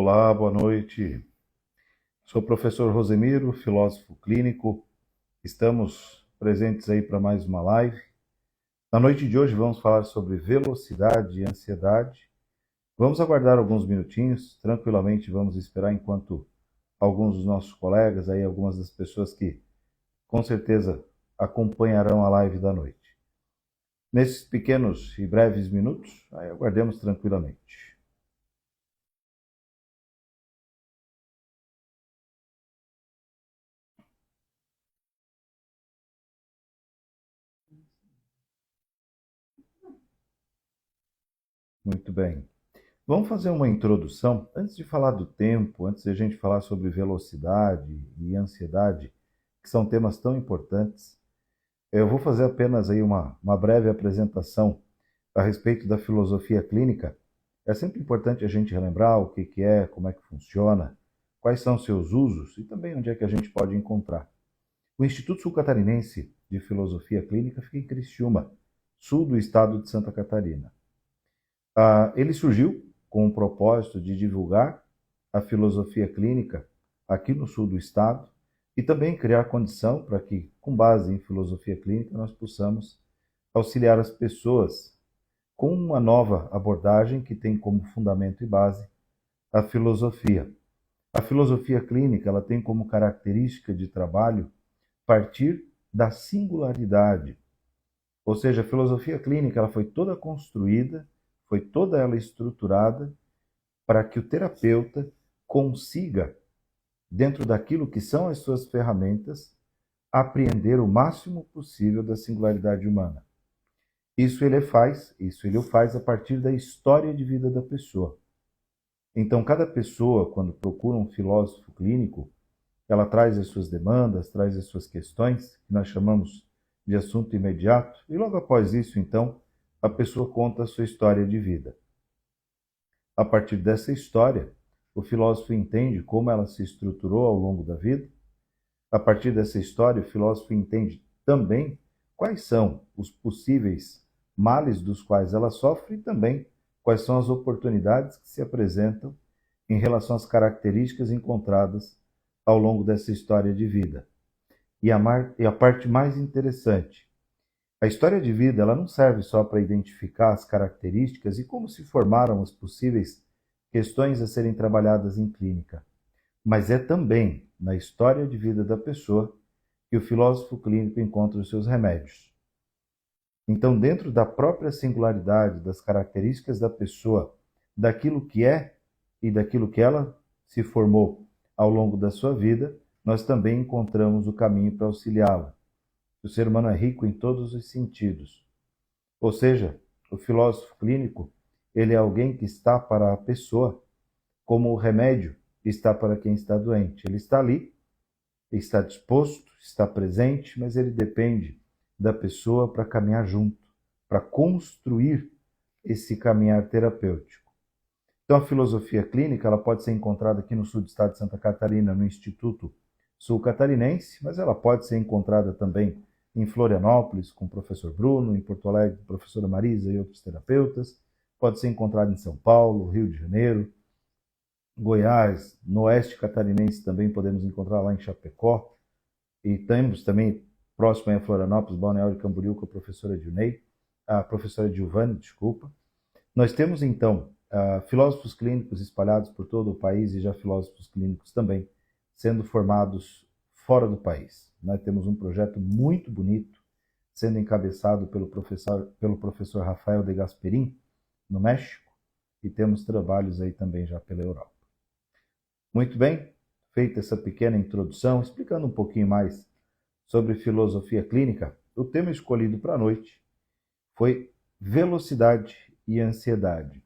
Olá, boa noite. Sou o professor Rosemiro, filósofo clínico. Estamos presentes aí para mais uma live. Na noite de hoje vamos falar sobre velocidade e ansiedade. Vamos aguardar alguns minutinhos, tranquilamente vamos esperar enquanto alguns dos nossos colegas, aí algumas das pessoas que com certeza acompanharão a live da noite. Nesses pequenos e breves minutos, aí aguardemos tranquilamente. Muito bem. Vamos fazer uma introdução. Antes de falar do tempo, antes de a gente falar sobre velocidade e ansiedade, que são temas tão importantes, eu vou fazer apenas aí uma breve apresentação a respeito da filosofia clínica. É sempre importante a gente relembrar o que é, como é que funciona, quais são seus usos e também onde é que a gente pode encontrar. O Instituto Sul-Catarinense de Filosofia Clínica fica em Criciúma, sul do estado de Santa Catarina. Ele surgiu com o propósito de divulgar a filosofia clínica aqui no sul do estado e também criar condição para que, com base em filosofia clínica, nós possamos auxiliar as pessoas com uma nova abordagem que tem como fundamento e base a filosofia. A filosofia clínica ela tem como característica de trabalho partir da singularidade, ou seja, a filosofia clínica ela foi toda construída, foi toda ela estruturada para que o terapeuta consiga, dentro daquilo que são as suas ferramentas, apreender o máximo possível da singularidade humana. Isso ele o faz a partir da história de vida da pessoa. Então, cada pessoa, quando procura um filósofo clínico, ela traz as suas demandas, traz as suas questões, que nós chamamos de assunto imediato, e logo após isso, então, a pessoa conta a sua história de vida. A partir dessa história, o filósofo entende como ela se estruturou ao longo da vida. A partir dessa história, o filósofo entende também quais são os possíveis males dos quais ela sofre e também quais são as oportunidades que se apresentam em relação às características encontradas ao longo dessa história de vida. E a parte mais interessante, a história de vida ela não serve só para identificar as características e como se formaram as possíveis questões a serem trabalhadas em clínica, mas é também na história de vida da pessoa que o filósofo clínico encontra os seus remédios. Então, dentro da própria singularidade, das características da pessoa, daquilo que é e daquilo que ela se formou ao longo da sua vida, nós também encontramos o caminho para auxiliá-la. O ser humano é rico em todos os sentidos. Ou seja, o filósofo clínico, ele é alguém que está para a pessoa como o remédio está para quem está doente. Ele está ali, está disposto, está presente, mas ele depende da pessoa para caminhar junto, para construir esse caminhar terapêutico. Então, a filosofia clínica ela pode ser encontrada aqui no sul do estado de Santa Catarina, no Instituto Sul-Catarinense, mas ela pode ser encontrada também em Florianópolis, com o professor Bruno, em Porto Alegre, com a professora Marisa e outros terapeutas. Pode ser encontrada em São Paulo, Rio de Janeiro, Goiás, no oeste catarinense também podemos encontrar lá em Chapecó. E temos também, próximo a Florianópolis, Balneário Camboriú, com a professora Dilnei, a professora Giovanni, desculpa. Nós temos, então, filósofos clínicos espalhados por todo o país e já filósofos clínicos também sendo formados fora do país. Nós temos um projeto muito bonito sendo encabeçado pelo professor Rafael de Gasperin, no México, e temos trabalhos aí também já pela Europa. Muito bem, feita essa pequena introdução, explicando um pouquinho mais sobre filosofia clínica, o tema escolhido para a noite foi velocidade e ansiedade.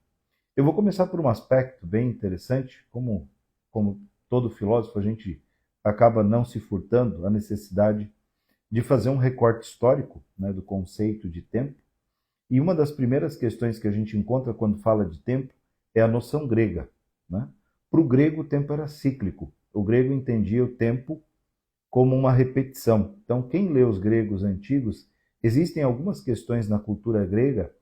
Eu vou começar por um aspecto bem interessante, como todo filósofo, a gente acaba não se furtando a necessidade de fazer um recorte histórico, né, do conceito de tempo. E uma das primeiras questões que a gente encontra quando fala de tempo é a noção grega, né? Para o grego, o tempo era cíclico. O grego entendia o tempo como uma repetição. Então, quem lê os gregos antigos, existem algumas questões na cultura grega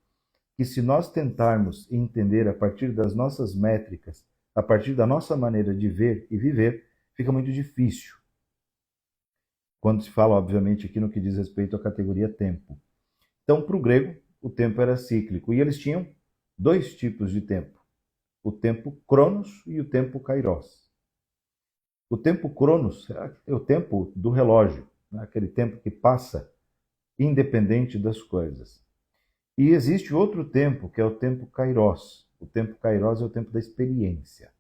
que, se nós tentarmos entender a partir das nossas métricas, a partir da nossa maneira de ver e viver, fica muito difícil. Quando se fala, obviamente, aqui no que diz respeito à categoria tempo. Então, para o grego, o tempo era cíclico. E eles tinham dois tipos de tempo: o tempo cronos e o tempo kairos. O tempo cronos é o tempo do relógio, né? Aquele tempo que passa independente das coisas. E existe outro tempo, que é o tempo kairos. O tempo kairos é o tempo da experiência,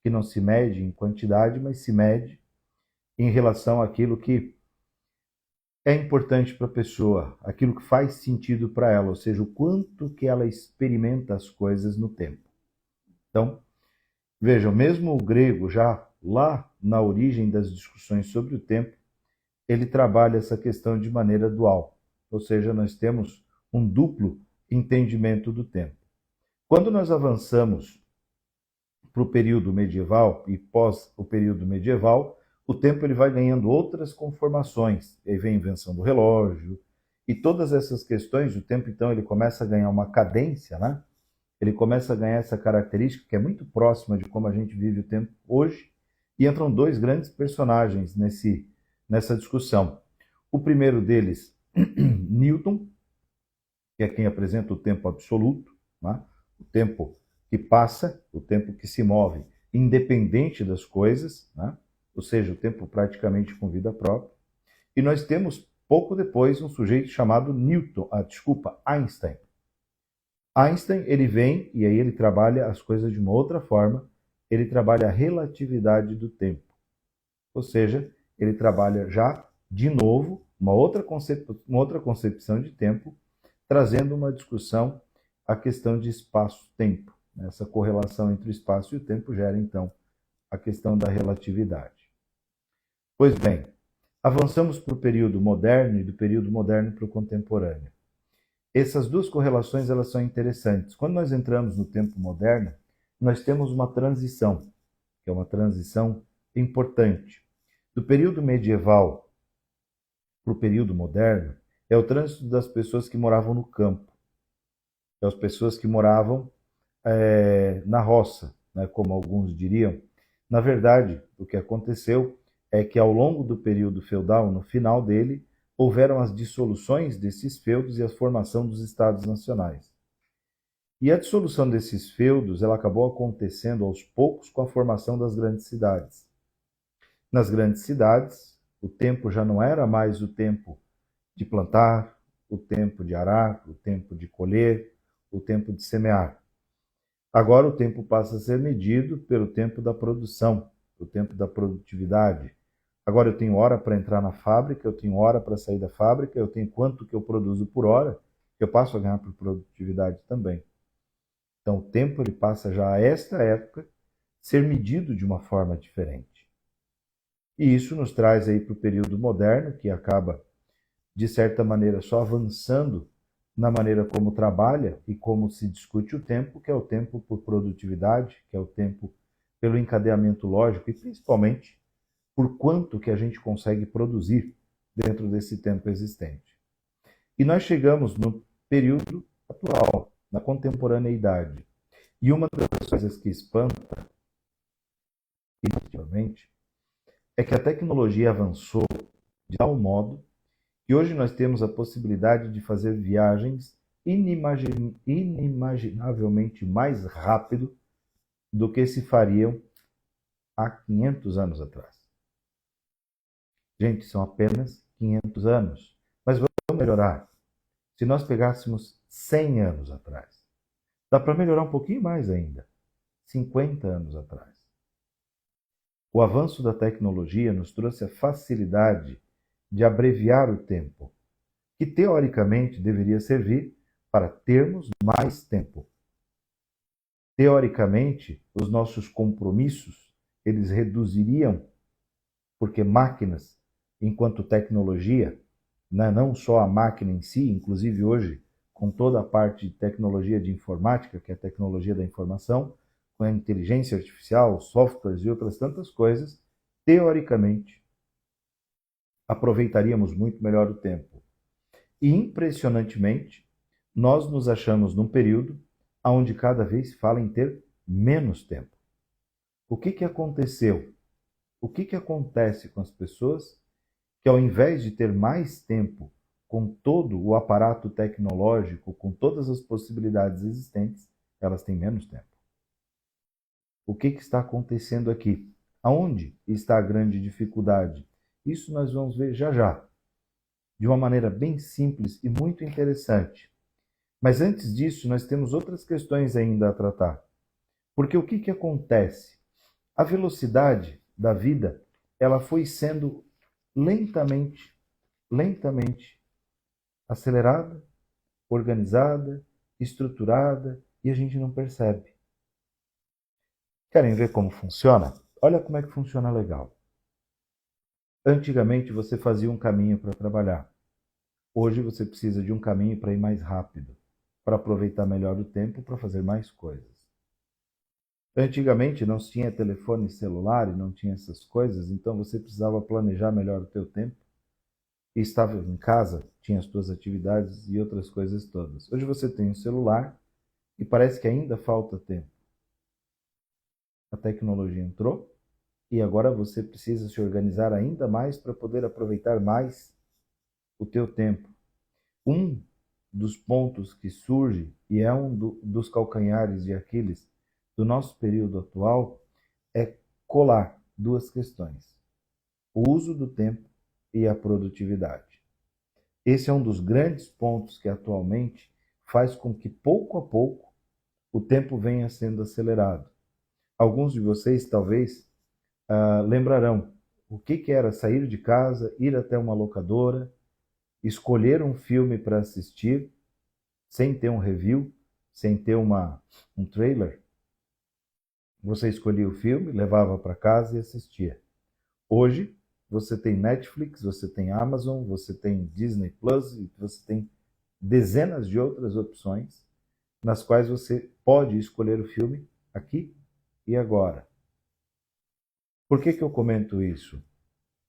que não se mede em quantidade, mas se mede em relação àquilo que é importante para a pessoa, aquilo que faz sentido para ela, ou seja, o quanto que ela experimenta as coisas no tempo. Então, vejam, mesmo o grego, já lá na origem das discussões sobre o tempo, ele trabalha essa questão de maneira dual, ou seja, nós temos um duplo entendimento do tempo. Quando nós avançamos para o período medieval e pós o período medieval, o tempo ele vai ganhando outras conformações. Aí vem a invenção do relógio e todas essas questões, o tempo então ele começa a ganhar uma cadência, né? Ele começa a ganhar essa característica que é muito próxima de como a gente vive o tempo hoje, e entram dois grandes personagens nessa discussão. O primeiro deles, Newton, que é quem apresenta o tempo absoluto, né? O tempo que passa, o tempo que se move, independente das coisas, né? Ou seja, o tempo praticamente com vida própria. E nós temos, pouco depois, um sujeito chamado Einstein. Einstein, ele vem e aí ele trabalha as coisas de uma outra forma, ele trabalha a relatividade do tempo. Ou seja, ele trabalha já, de novo, uma outra concepção de tempo, trazendo uma discussão a questão de espaço-tempo. Essa correlação entre o espaço e o tempo gera, então, a questão da relatividade. Pois bem, avançamos para o período moderno e do período moderno para o contemporâneo. Essas duas correlações elas são interessantes. Quando nós entramos no tempo moderno, nós temos uma transição, que é uma transição importante. Do período medieval para o período moderno, é o trânsito das pessoas que moravam no campo, é as pessoas que moravam na roça, né, como alguns diriam. Na verdade, o que aconteceu é que ao longo do período feudal, no final dele, houveram as dissoluções desses feudos e a formação dos estados nacionais. E a dissolução desses feudos ela acabou acontecendo aos poucos com a formação das grandes cidades. Nas grandes cidades, o tempo já não era mais o tempo de plantar, o tempo de arar, o tempo de colher, o tempo de semear. Agora o tempo passa a ser medido pelo tempo da produção, o tempo da produtividade. Agora eu tenho hora para entrar na fábrica, eu tenho hora para sair da fábrica, eu tenho quanto que eu produzo por hora, eu passo a ganhar por produtividade também. Então o tempo ele passa já a esta época ser medido de uma forma diferente. E isso nos traz aí para o período moderno, que acaba, de certa maneira, só avançando na maneira como trabalha e como se discute o tempo, que é o tempo por produtividade, que é o tempo pelo encadeamento lógico e principalmente por quanto que a gente consegue produzir dentro desse tempo existente. E nós chegamos no período atual, na contemporaneidade. E uma das coisas que espanta, definitivamente, é que a tecnologia avançou de tal modo que hoje nós temos a possibilidade de fazer viagens inimaginavelmente mais rápido do que se fariam há 500 anos atrás. Gente, são apenas 500 anos. Mas vamos melhorar. Se nós pegássemos 100 anos atrás, dá para melhorar um pouquinho mais ainda. 50 anos atrás. O avanço da tecnologia nos trouxe a facilidade de abreviar o tempo, que teoricamente deveria servir para termos mais tempo. Teoricamente, os nossos compromissos, eles reduziriam, porque máquinas, enquanto tecnologia, não só a máquina em si, inclusive hoje, com toda a parte de tecnologia de informática, que é a tecnologia da informação, com a inteligência artificial, softwares e outras tantas coisas, teoricamente, aproveitaríamos muito melhor o tempo. E, impressionantemente, nós nos achamos num período onde cada vez se fala em ter menos tempo. O que aconteceu? O que acontece com as pessoas que, ao invés de ter mais tempo com todo o aparato tecnológico, com todas as possibilidades existentes, elas têm menos tempo? O que está acontecendo aqui? Aonde está a grande dificuldade? Isso nós vamos ver já já, de uma maneira bem simples e muito interessante. Mas antes disso, nós temos outras questões ainda a tratar. Porque o que acontece? A velocidade da vida, ela foi sendo lentamente acelerada, organizada, estruturada, e a gente não percebe. Querem ver como funciona? Olha como é que funciona legal. Antigamente você fazia um caminho para trabalhar. Hoje você precisa de um caminho para ir mais rápido, para aproveitar melhor o tempo, para fazer mais coisas. Antigamente não tinha telefone celular e não tinha essas coisas, então você precisava planejar melhor o teu tempo. E estava em casa, tinha as tuas atividades e outras coisas todas. Hoje você tem um celular e parece que ainda falta tempo. A tecnologia entrou e agora você precisa se organizar ainda mais para poder aproveitar mais o teu tempo. Um dos pontos que surge, e é dos calcanhares de Aquiles do nosso período atual, é colar duas questões: o uso do tempo e a produtividade. Esse é um dos grandes pontos que atualmente faz com que, pouco a pouco, o tempo venha sendo acelerado. Alguns de vocês talvez lembrarão o que era sair de casa, ir até uma locadora, escolher um filme para assistir, sem ter um review, sem ter um trailer. Você escolhia o filme, levava para casa e assistia. Hoje, você tem Netflix, você tem Amazon, você tem Disney Plus, você tem dezenas de outras opções nas quais você pode escolher o filme aqui e agora. Por que eu comento isso?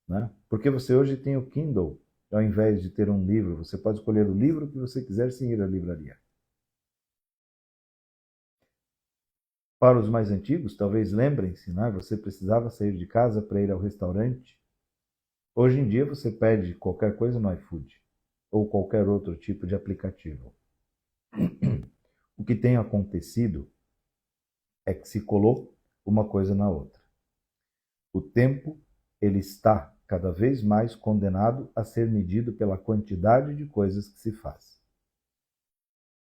Né? Porque você hoje tem o Kindle, ao invés de ter um livro. Você pode escolher o livro que você quiser sem ir à livraria. Para os mais antigos, talvez lembrem-se, né? Você precisava sair de casa para ir ao restaurante. Hoje em dia você pede qualquer coisa no iFood ou qualquer outro tipo de aplicativo. O que tem acontecido é que se colou uma coisa na outra. O tempo, ele está cada vez mais condenado a ser medido pela quantidade de coisas que se faz.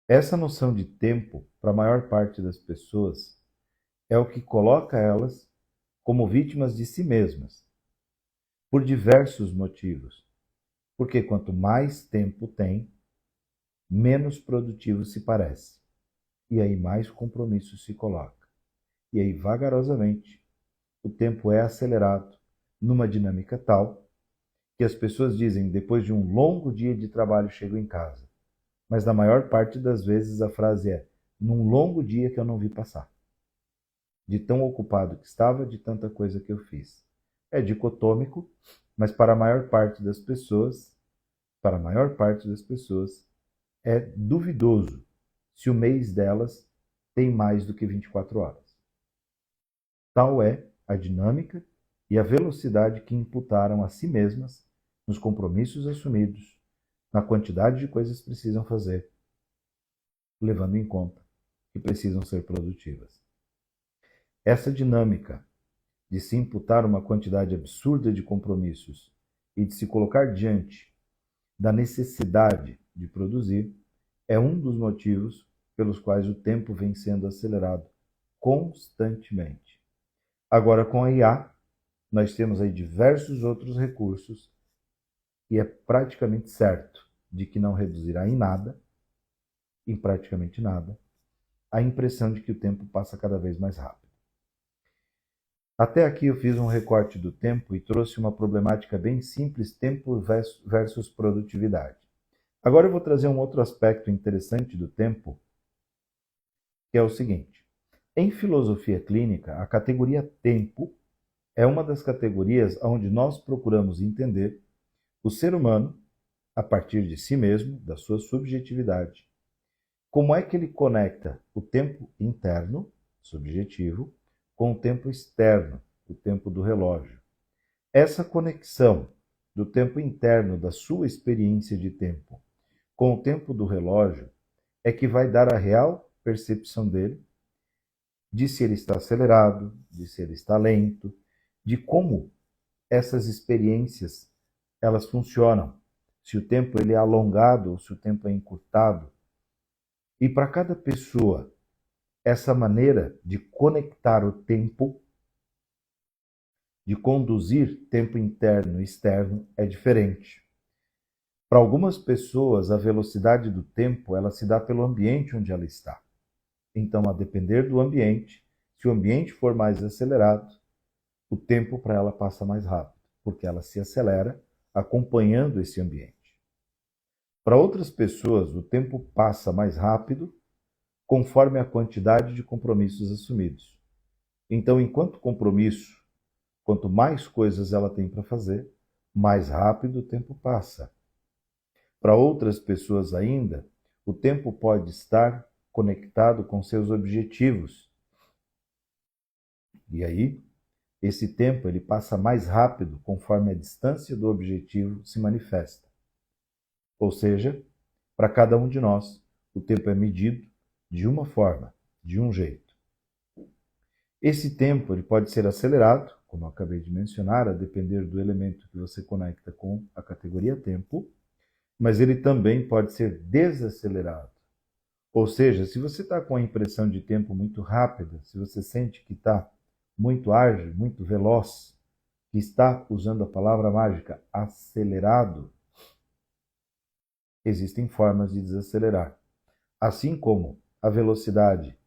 Essa noção de tempo, para a maior parte das pessoas, é o que coloca elas como vítimas de si mesmas, por diversos motivos. Porque quanto mais tempo tem, menos produtivo se parece. E aí mais compromisso se coloca. E aí, vagarosamente, o tempo é acelerado numa dinâmica tal que as pessoas dizem: depois de um longo dia de trabalho chego em casa. Mas na maior parte das vezes a frase é: num longo dia que eu não vi passar. De tão ocupado que estava, de tanta coisa que eu fiz. É dicotômico, mas para a maior parte das pessoas, é duvidoso se o mês delas tem mais do que 24 horas. Tal é a dinâmica e a velocidade que imputaram a si mesmas nos compromissos assumidos, na quantidade de coisas que precisam fazer, levando em conta que precisam ser produtivas. Essa dinâmica de se imputar uma quantidade absurda de compromissos e de se colocar diante da necessidade de produzir é um dos motivos pelos quais o tempo vem sendo acelerado constantemente. Agora, com a IA, nós temos aí diversos outros recursos e é praticamente certo de que não reduzirá em praticamente nada, a impressão de que o tempo passa cada vez mais rápido. Até aqui eu fiz um recorte do tempo e trouxe uma problemática bem simples: tempo versus produtividade. Agora eu vou trazer um outro aspecto interessante do tempo, que é o seguinte. Em filosofia clínica, a categoria tempo é uma das categorias onde nós procuramos entender o ser humano a partir de si mesmo, da sua subjetividade. Como é que ele conecta o tempo interno, subjetivo, com o tempo externo, o tempo do relógio. Essa conexão do tempo interno da sua experiência de tempo com o tempo do relógio é que vai dar a real percepção dele, de se ele está acelerado, de se ele está lento, de como essas experiências elas funcionam, se o tempo ele é alongado ou se o tempo é encurtado. E para cada pessoa, essa maneira de conectar o tempo, de conduzir tempo interno e externo é diferente. Para algumas pessoas, a velocidade do tempo ela se dá pelo ambiente onde ela está. Então, a depender do ambiente, se o ambiente for mais acelerado, o tempo para ela passa mais rápido, porque ela se acelera acompanhando esse ambiente. Para outras pessoas, o tempo passa mais rápido conforme a quantidade de compromissos assumidos. Então, enquanto compromisso, quanto mais coisas ela tem para fazer, mais rápido o tempo passa. Para outras pessoas ainda, o tempo pode estar conectado com seus objetivos. E aí, esse tempo ele passa mais rápido conforme a distância do objetivo se manifesta. Ou seja, para cada um de nós, o tempo é medido de uma forma, de um jeito. Esse tempo ele pode ser acelerado, como eu acabei de mencionar, a depender do elemento que você conecta com a categoria tempo, mas ele também pode ser desacelerado. Ou seja, se você está com a impressão de tempo muito rápida, se você sente que está muito ágil, muito veloz, que está, usando a palavra mágica, acelerado, existem formas de desacelerar. Assim como a velocidade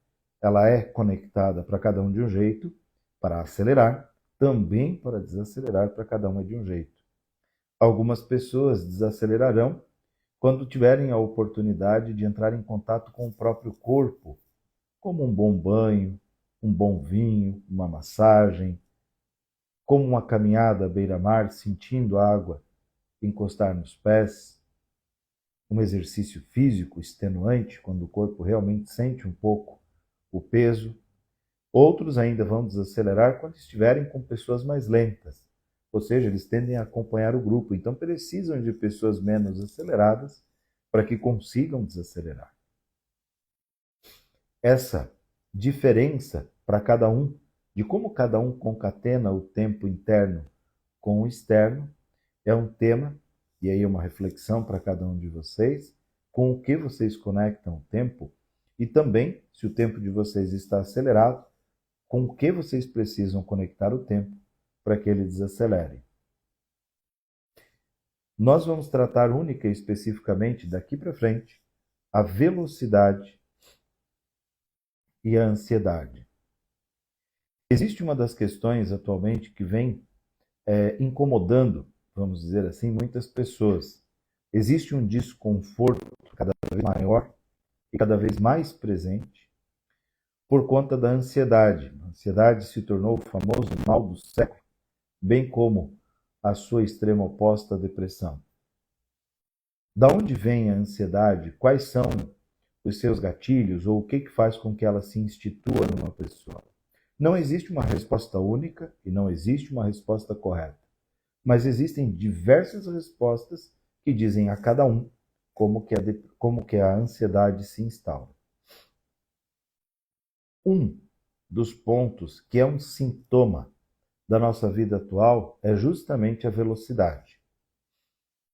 ela é conectada para cada um de um jeito, para acelerar, também para desacelerar para cada um é de um jeito. Algumas pessoas desacelerarão quando tiverem a oportunidade de entrar em contato com o próprio corpo, como um bom banho, um bom vinho, uma massagem, como uma caminhada à beira-mar, sentindo a água encostar nos pés, um exercício físico extenuante, quando o corpo realmente sente um pouco o peso. Outros ainda vão desacelerar quando estiverem com pessoas mais lentas, ou seja, eles tendem a acompanhar o grupo, então precisam de pessoas menos aceleradas para que consigam desacelerar. Essa diferença para cada um, de como cada um concatena o tempo interno com o externo, é um tema, e aí uma reflexão para cada um de vocês, com o que vocês conectam o tempo, e também, se o tempo de vocês está acelerado, com o que vocês precisam conectar o tempo para que ele desacelere. Nós vamos tratar única e especificamente daqui para frente a velocidade e a ansiedade. Existe uma das questões atualmente que vem incomodando, vamos dizer assim, muitas pessoas. Existe um desconforto cada vez maior e cada vez mais presente por conta da ansiedade. A ansiedade se tornou o famoso mal do século, bem como a sua extrema oposta, a depressão. Da onde vem a ansiedade? Quais são os seus gatilhos ou o que faz com que ela se institua numa pessoa? Não existe uma resposta única e não existe uma resposta correta, mas existem diversas respostas que dizem a cada um como que a ansiedade se instaura. Um dos pontos que é um sintoma da nossa vida atual é justamente a velocidade.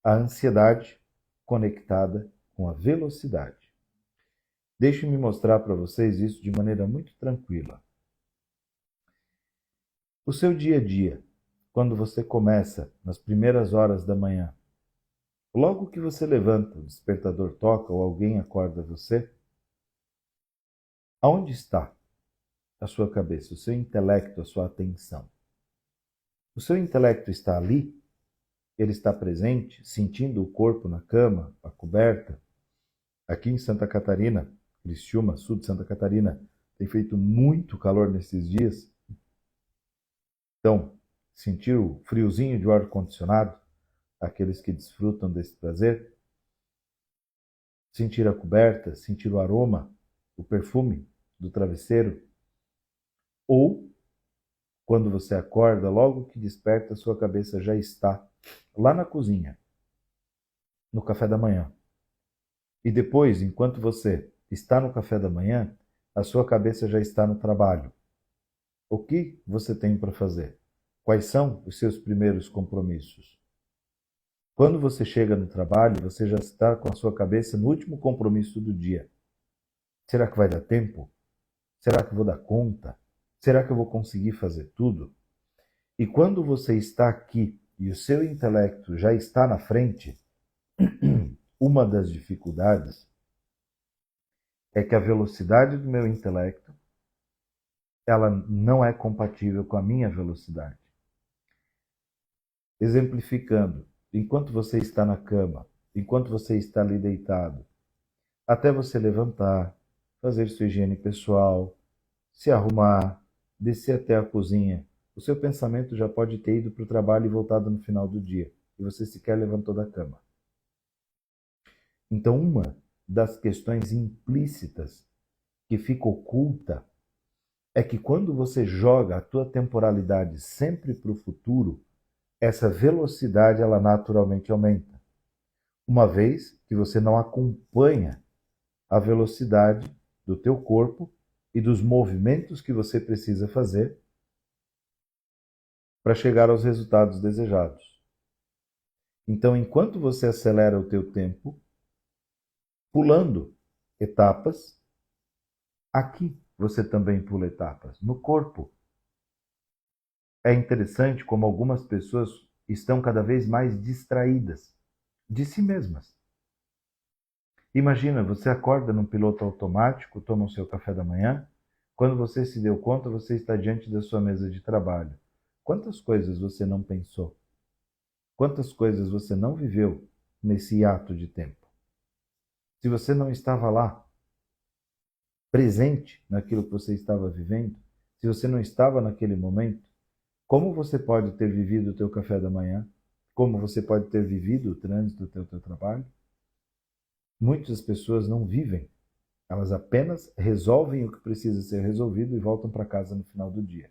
A ansiedade conectada com a velocidade. Deixe-me mostrar para vocês isso de maneira muito tranquila. O seu dia a dia, quando você começa nas primeiras horas da manhã, logo que você levanta, o despertador toca ou alguém acorda você, aonde está a sua cabeça, o seu intelecto, a sua atenção? O seu intelecto está ali? Ele está presente, sentindo o corpo na cama, a coberta? Aqui em Santa Catarina, Criciúma, sul de Santa Catarina, tem feito muito calor nesses dias. Então, sentir o friozinho de ar-condicionado, aqueles que desfrutam desse prazer, sentir a coberta, sentir o aroma, o perfume do travesseiro, ou Quando você acorda, logo que desperta, sua cabeça já está lá na cozinha, no café da manhã. E depois, enquanto você está no café da manhã, a sua cabeça já está no trabalho. O que você tem para fazer? Quais são os seus primeiros compromissos? Quando você chega no trabalho, você já está com a sua cabeça no último compromisso do dia. Será que vai dar tempo? Será que eu vou dar conta? Será que eu vou conseguir fazer tudo? E quando você está aqui e o seu intelecto já está na frente, uma das dificuldades é que a velocidade do meu intelecto, ela não é compatível com a minha velocidade. Exemplificando, enquanto você está na cama, enquanto você está ali deitado, até você levantar, fazer sua higiene pessoal, se arrumar, descer até a cozinha, o seu pensamento já pode ter ido para o trabalho e voltado no final do dia, e você sequer levantou da cama. Então, uma das questões implícitas que fica oculta é que quando você joga a tua temporalidade sempre para o futuro, essa velocidade ela naturalmente aumenta, uma vez que você não acompanha a velocidade do teu corpo e dos movimentos que você precisa fazer para chegar aos resultados desejados. Então, enquanto você acelera o teu tempo, pulando etapas, aqui você também pula etapas, no corpo. É interessante como algumas pessoas estão cada vez mais distraídas de si mesmas. Imagina, você acorda num piloto automático, toma o seu café da manhã, quando você se deu conta, você está diante da sua mesa de trabalho. Quantas coisas você não pensou? Quantas coisas você não viveu nesse hiato de tempo? Se você não estava lá, presente naquilo que você estava vivendo, se você não estava naquele momento, como você pode ter vivido o teu café da manhã? Como você pode ter vivido o trânsito do teu trabalho? Muitas pessoas não vivem. Elas apenas resolvem o que precisa ser resolvido e voltam para casa no final do dia.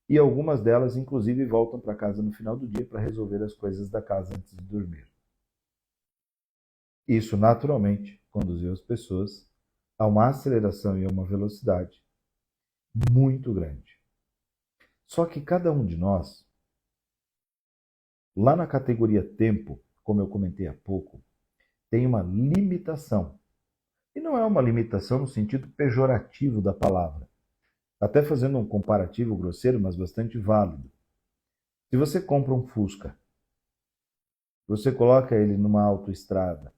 E algumas delas, inclusive, voltam para casa no final do dia para resolver as coisas da casa antes de dormir. Isso, naturalmente, conduziu as pessoas a uma aceleração e a uma velocidade muito grande. Só que cada um de nós, lá na categoria tempo, como eu comentei há pouco, tem uma limitação. E não é uma limitação no sentido pejorativo da palavra. Até fazendo um comparativo grosseiro, mas bastante válido. Se você compra um Fusca, você coloca ele numa autoestrada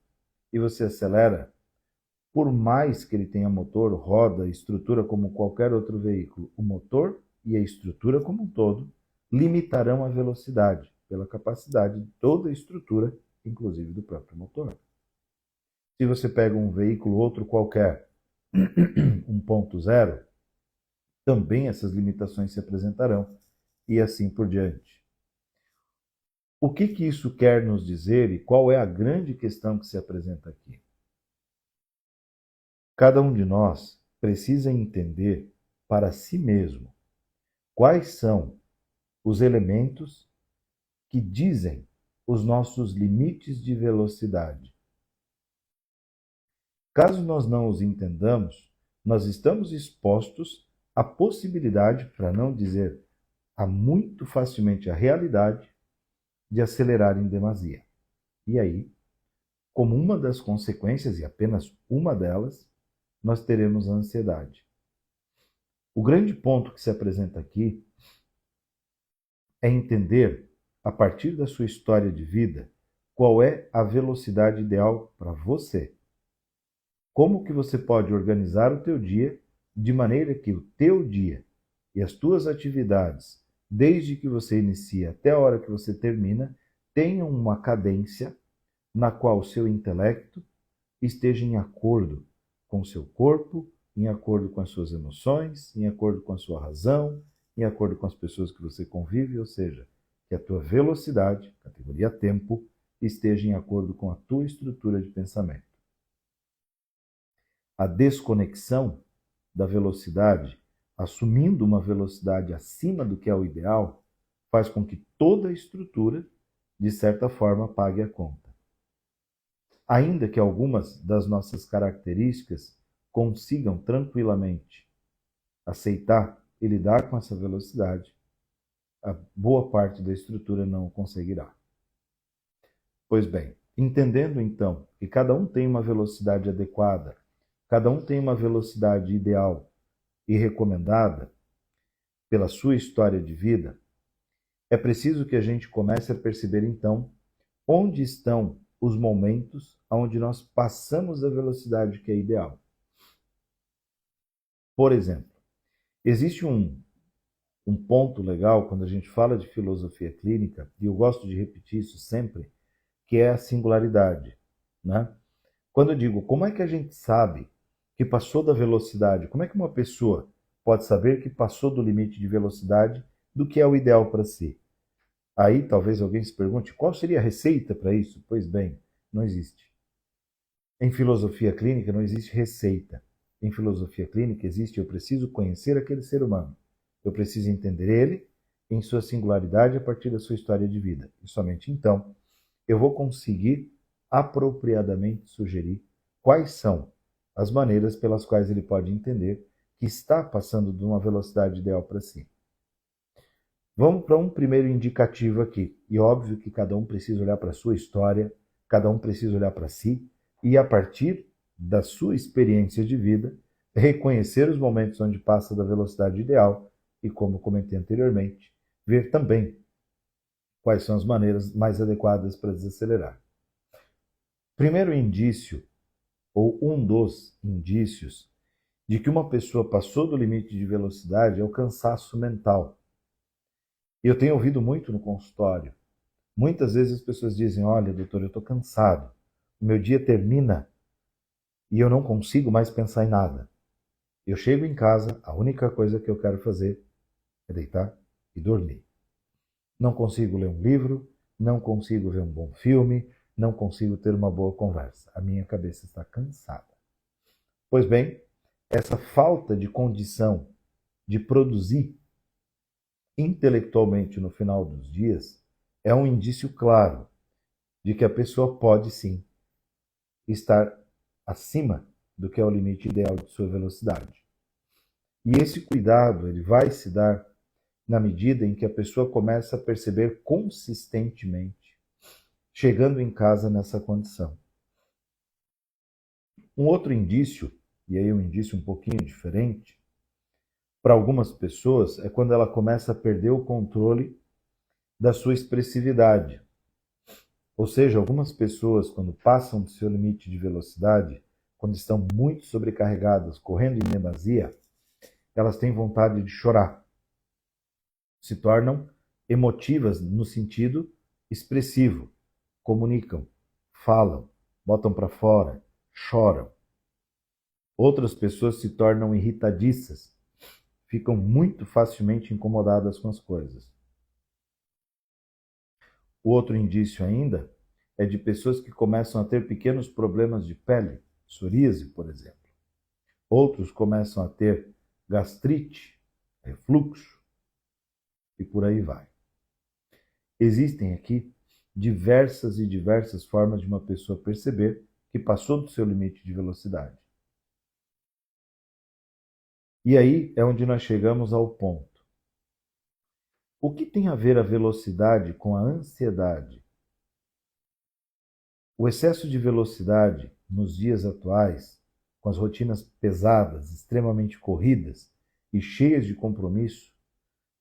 e você acelera, por mais que ele tenha motor, roda, estrutura como qualquer outro veículo, o motor e a estrutura como um todo limitarão a velocidade pela capacidade de toda a estrutura, inclusive do próprio motor. Se você pega um veículo outro qualquer, 1.0, também essas limitações se apresentarão e assim por diante. O que isso quer nos dizer e qual é a grande questão que se apresenta aqui? Cada um de nós precisa entender para si mesmo quais são os elementos que dizem os nossos limites de velocidade. Caso nós não os entendamos, nós estamos expostos à possibilidade, para não dizer a muito facilmente a realidade, de acelerar em demasia. E aí, como uma das consequências, e apenas uma delas, nós teremos a ansiedade. O grande ponto que se apresenta aqui é entender, a partir da sua história de vida, qual é a velocidade ideal para você. Como que você pode organizar o teu dia de maneira que o teu dia e as tuas atividades, desde que você inicia até a hora que você termina, tenham uma cadência na qual o seu intelecto esteja em acordo com o seu corpo, em acordo com as suas emoções, em acordo com a sua razão, em acordo com as pessoas que você convive, ou seja, que a tua velocidade, categoria tempo, esteja em acordo com a tua estrutura de pensamento. A desconexão da velocidade assumindo uma velocidade acima do que é o ideal, faz com que toda a estrutura, de certa forma, pague a conta. Ainda que algumas das nossas características consigam tranquilamente aceitar e lidar com essa velocidade, a boa parte da estrutura não o conseguirá. Pois bem, entendendo então que cada um tem uma velocidade adequada, cada um tem uma velocidade ideal e recomendada pela sua história de vida, é preciso que a gente comece a perceber então onde estão os momentos onde nós passamos a velocidade que é ideal. Por exemplo, existe um ponto legal quando a gente fala de filosofia clínica, e eu gosto de repetir isso sempre, que é a singularidade, né? Quando eu digo como é que a gente sabe que passou da velocidade, como é que uma pessoa pode saber que passou do limite de velocidade do que é o ideal para si? Aí talvez alguém se pergunte, qual seria a receita para isso? Pois bem, não existe. Em filosofia clínica não existe receita. Em filosofia clínica existe eu preciso conhecer aquele ser humano. Eu preciso entender ele em sua singularidade a partir da sua história de vida. E somente então eu vou conseguir apropriadamente sugerir quais são as maneiras pelas quais ele pode entender que está passando de uma velocidade ideal para si. Vamos para um primeiro indicativo aqui. E óbvio que cada um precisa olhar para a sua história, cada um precisa olhar para si e, a partir da sua experiência de vida, reconhecer os momentos onde passa da velocidade ideal e, como comentei anteriormente, ver também quais são as maneiras mais adequadas para desacelerar. Primeiro indício, ou um dos indícios, de que uma pessoa passou do limite de velocidade é o cansaço mental. E eu tenho ouvido muito no consultório. Muitas vezes as pessoas dizem, olha, doutor, eu estou cansado. O meu dia termina e eu não consigo mais pensar em nada. Eu chego em casa, a única coisa que eu quero fazer é deitar e dormir. Não consigo ler um livro, não consigo ver um bom filme, não consigo ter uma boa conversa. A minha cabeça está cansada. Pois bem, essa falta de condição de produzir intelectualmente no final dos dias é um indício claro de que a pessoa pode sim estar acima do que é o limite ideal de sua velocidade. E esse cuidado ele vai se dar na medida em que a pessoa começa a perceber consistentemente, chegando em casa nessa condição. Um outro indício, e aí um indício um pouquinho diferente, para algumas pessoas é quando ela começa a perder o controle da sua expressividade. Ou seja, algumas pessoas, quando passam do seu limite de velocidade, quando estão muito sobrecarregadas, correndo em demasia, elas têm vontade de chorar. Se tornam emotivas no sentido expressivo, comunicam, falam, botam para fora, choram. Outras pessoas se tornam irritadiças, ficam muito facilmente incomodadas com as coisas. O outro indício ainda é de pessoas que começam a ter pequenos problemas de pele, psoríase, por exemplo. Outros começam a ter gastrite, refluxo e por aí vai. Existem aqui diversas formas de uma pessoa perceber que passou do seu limite de velocidade. E aí é onde nós chegamos ao ponto. O que tem a ver a velocidade com a ansiedade? O excesso de velocidade nos dias atuais, com as rotinas pesadas, extremamente corridas e cheias de compromisso,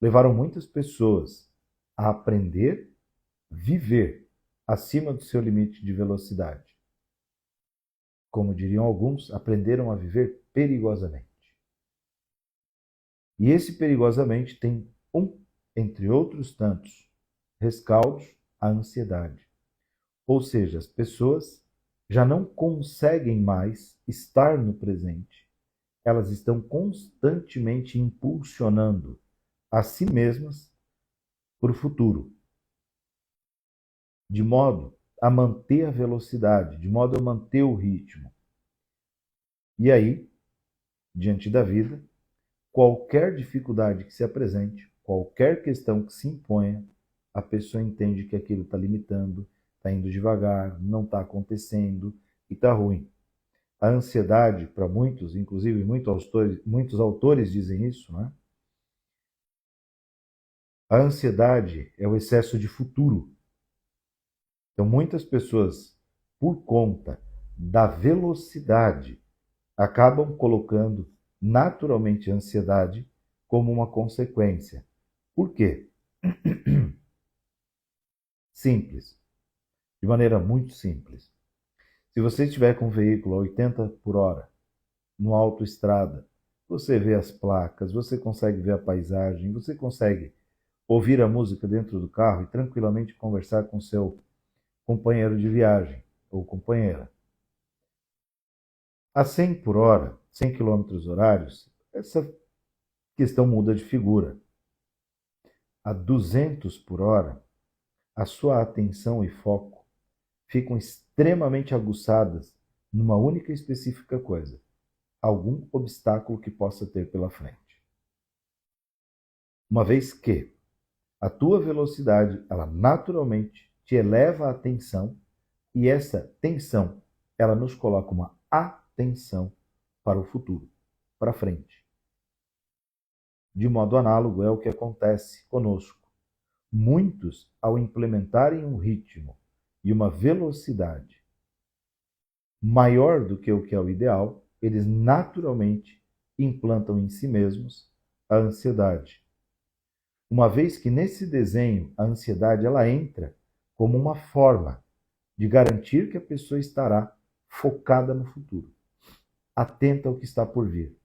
levaram muitas pessoas a aprender, viver acima do seu limite de velocidade. Como diriam alguns, aprenderam a viver perigosamente. E esse perigosamente tem entre outros tantos, rescaldos, a ansiedade. Ou seja, as pessoas já não conseguem mais estar no presente. Elas estão constantemente impulsionando a si mesmas para o futuro, de modo a manter a velocidade, de modo a manter o ritmo. E aí, diante da vida, qualquer dificuldade que se apresente, qualquer questão que se imponha, a pessoa entende que aquilo está limitando, está indo devagar, não está acontecendo e está ruim. A ansiedade, para muitos, inclusive muitos autores dizem isso, né? A ansiedade é o excesso de futuro. Então, muitas pessoas, por conta da velocidade, acabam colocando naturalmente a ansiedade como uma consequência. Por quê? Simples, de maneira muito simples. Se você estiver com um veículo a 80 por hora, numa autoestrada, você vê as placas, você consegue ver a paisagem, você consegue ouvir a música dentro do carro e tranquilamente conversar com seu companheiro de viagem ou companheira. A 100 por hora, 100 quilômetros horários, essa questão muda de figura. A 200 por hora, a sua atenção e foco ficam extremamente aguçadas numa única e específica coisa: algum obstáculo que possa ter pela frente. Uma vez que a tua velocidade, ela naturalmente te eleva a atenção, e essa tensão, ela nos coloca uma atenção para o futuro, para frente. De modo análogo é o que acontece conosco. Muitos, ao implementarem um ritmo e uma velocidade maior do que o que é o ideal, eles naturalmente implantam em si mesmos a ansiedade. Uma vez que nesse desenho a ansiedade ela entra como uma forma de garantir que a pessoa estará focada no futuro, atenta ao que está por vir.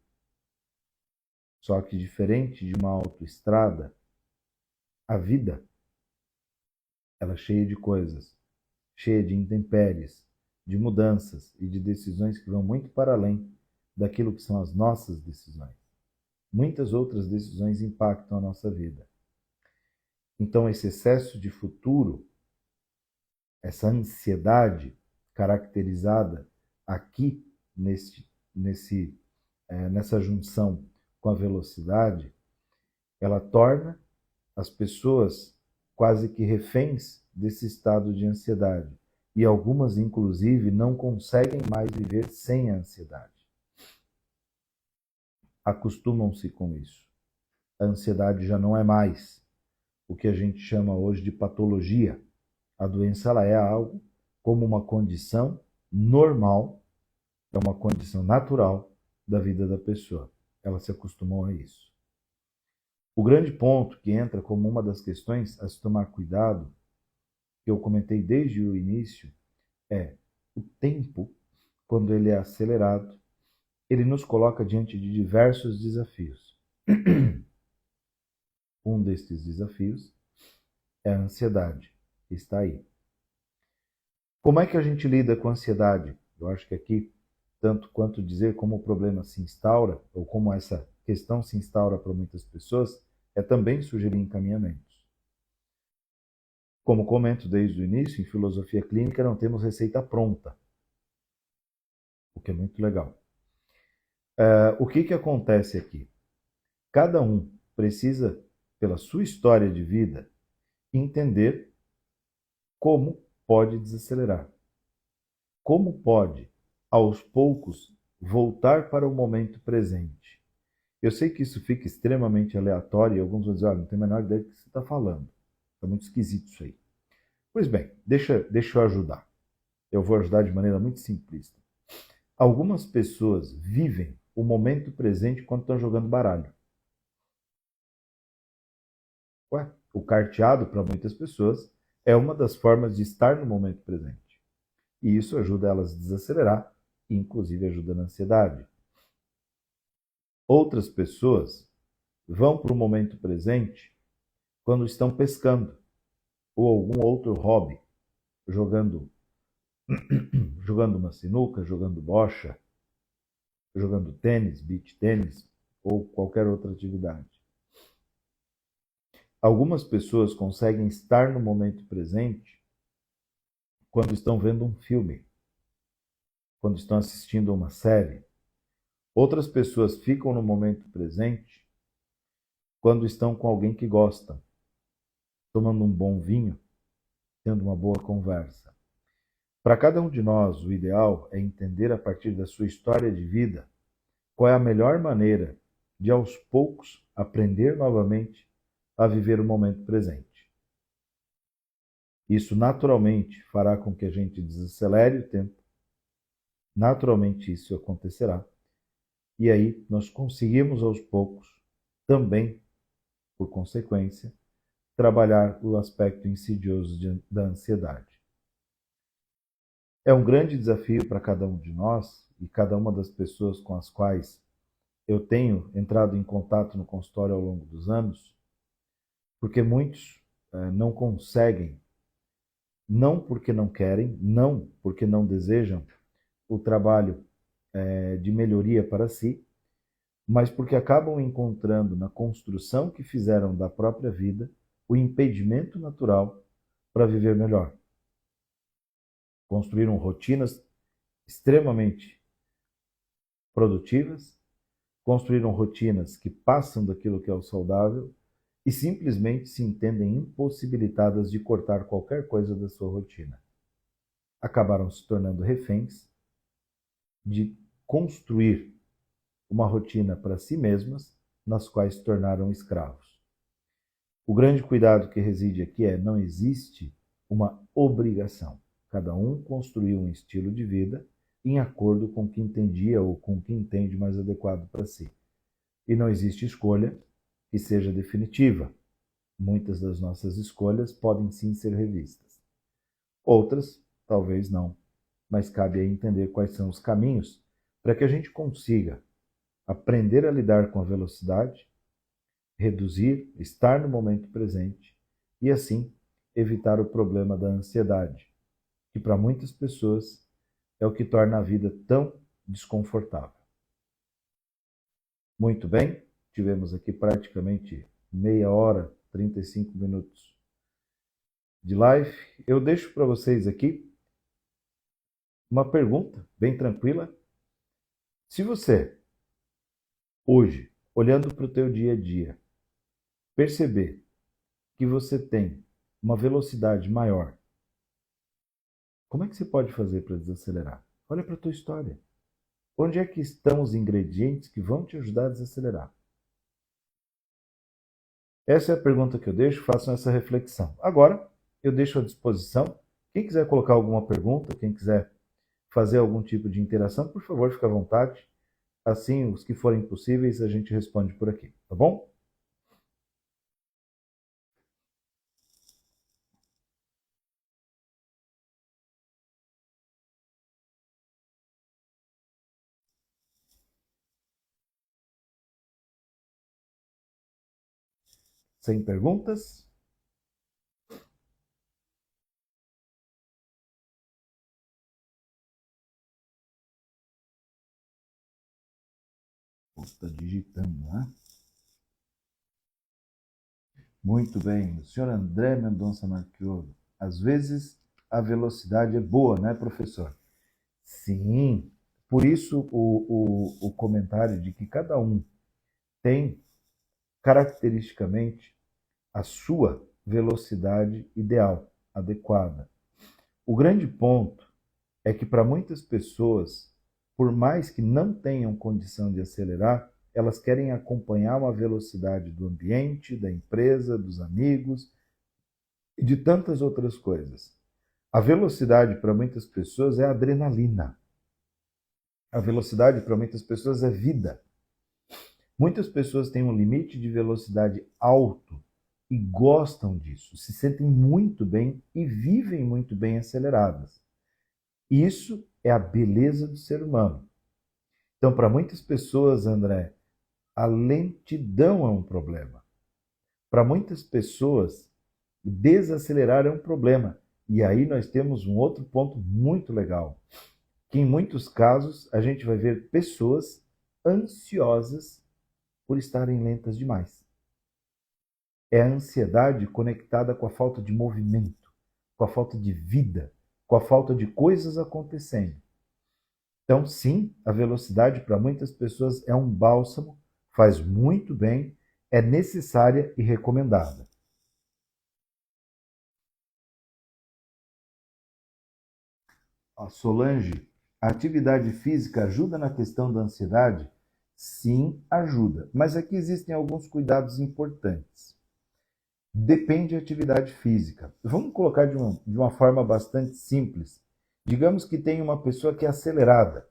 Só que diferente de uma autoestrada, a vida ela é cheia de coisas, cheia de intempéries, de mudanças e de decisões que vão muito para além daquilo que são as nossas decisões. Muitas outras decisões impactam a nossa vida. Então, esse excesso de futuro, essa ansiedade caracterizada aqui nessa junção com a velocidade, ela torna as pessoas quase que reféns desse estado de ansiedade. E algumas, inclusive, não conseguem mais viver sem a ansiedade. Acostumam-se com isso. A ansiedade já não é mais o que a gente chama hoje de patologia. A doença ela é algo como uma condição normal, é uma condição natural da vida da pessoa. Ela se acostumou a isso. O grande ponto que entra como uma das questões a se tomar cuidado, que eu comentei desde o início, é o tempo, quando ele é acelerado, ele nos coloca diante de diversos desafios. Um destes desafios é a ansiedade, que está aí. Como é que a gente lida com a ansiedade? Eu acho que aqui, tanto quanto dizer como o problema se instaura, ou como essa questão se instaura para muitas pessoas, é também sugerir encaminhamentos. Como comento desde o início, em filosofia clínica não temos receita pronta, o que é muito legal. O que acontece aqui? Cada um precisa, pela sua história de vida, entender como pode desacelerar. Como pode, aos poucos, voltar para o momento presente. Eu sei que isso fica extremamente aleatório e alguns vão dizer, não tem a menor ideia do que você está falando. Está muito esquisito isso aí. Pois bem, deixa eu ajudar. Eu vou ajudar de maneira muito simplista. Algumas pessoas vivem o momento presente quando estão jogando baralho. O carteado, para muitas pessoas, é uma das formas de estar no momento presente. E isso ajuda elas a desacelerar, e inclusive ajuda na ansiedade. Outras pessoas vão para o momento presente quando estão pescando, ou algum outro hobby, jogando uma sinuca, jogando bocha, jogando tênis, beach tênis, ou qualquer outra atividade. Algumas pessoas conseguem estar no momento presente quando estão vendo um filme, quando estão assistindo uma série. Outras pessoas ficam no momento presente quando estão com alguém que gostam, tomando um bom vinho, tendo uma boa conversa. Para cada um de nós, o ideal é entender a partir da sua história de vida qual é a melhor maneira de, aos poucos, aprender novamente a viver o momento presente. Isso naturalmente fará com que a gente desacelere o tempo, naturalmente isso acontecerá, e aí nós conseguimos aos poucos, também, por consequência, trabalhar o aspecto insidioso da ansiedade. É um grande desafio para cada um de nós e cada uma das pessoas com as quais eu tenho entrado em contato no consultório ao longo dos anos, porque muitos não conseguem, não porque não querem, não porque não desejam o trabalho de melhoria para si, mas porque acabam encontrando na construção que fizeram da própria vida o impedimento natural para viver melhor. Construíram rotinas extremamente produtivas, construíram rotinas que passam daquilo que é o saudável e simplesmente se entendem impossibilitadas de cortar qualquer coisa da sua rotina. Acabaram se tornando reféns de construir uma rotina para si mesmas, nas quais se tornaram escravos. O grande cuidado que reside aqui é: não existe uma obrigação. Cada um construiu um estilo de vida em acordo com o que entendia ou com o que entende mais adequado para si. E não existe escolha que seja definitiva. Muitas das nossas escolhas podem sim ser revistas. Outras, talvez não. Mas cabe aí entender quais são os caminhos para que a gente consiga aprender a lidar com a velocidade, reduzir, estar no momento presente e, assim, evitar o problema da ansiedade, que para muitas pessoas é o que torna a vida tão desconfortável. Muito bem, tivemos aqui praticamente meia hora, 35 minutos de live. Eu deixo para vocês aqui uma pergunta bem tranquila. Se você, hoje, olhando para o teu dia a dia, perceber que você tem uma velocidade maior, como é que você pode fazer para desacelerar? Olha para a tua história. Onde é que estão os ingredientes que vão te ajudar a desacelerar? Essa é a pergunta que eu deixo, façam essa reflexão. Agora, eu deixo à disposição. Quem quiser colocar alguma pergunta, quem quiser fazer algum tipo de interação, por favor, fique à vontade. Assim, os que forem possíveis, a gente responde por aqui, tá bom? Sem perguntas? Está digitando, né? Muito bem. O senhor André Mendonça Marchioro. Às vezes a velocidade é boa, né, professor? Sim. Por isso o comentário de que cada um tem caracteristicamente a sua velocidade ideal, adequada. O grande ponto é que para muitas pessoas, por mais que não tenham condição de acelerar, elas querem acompanhar uma velocidade do ambiente, da empresa, dos amigos e de tantas outras coisas. A velocidade para muitas pessoas é adrenalina. A velocidade para muitas pessoas é vida. Muitas pessoas têm um limite de velocidade alto e gostam disso, se sentem muito bem e vivem muito bem aceleradas. Isso é a beleza do ser humano. Então, para muitas pessoas, André, a lentidão é um problema. Para muitas pessoas, desacelerar é um problema. E aí nós temos um outro ponto muito legal, que em muitos casos a gente vai ver pessoas ansiosas por estarem lentas demais. É a ansiedade conectada com a falta de movimento, com a falta de vida, com a falta de coisas acontecendo. Então, sim, a velocidade para muitas pessoas é um bálsamo, faz muito bem é necessária e recomendada. A Solange, a atividade física ajuda na questão da ansiedade? Sim, ajuda. Mas aqui existem alguns cuidados importantes. Depende da atividade física. Vamos colocar de uma forma bastante simples. Digamos que tem uma pessoa que é acelerada,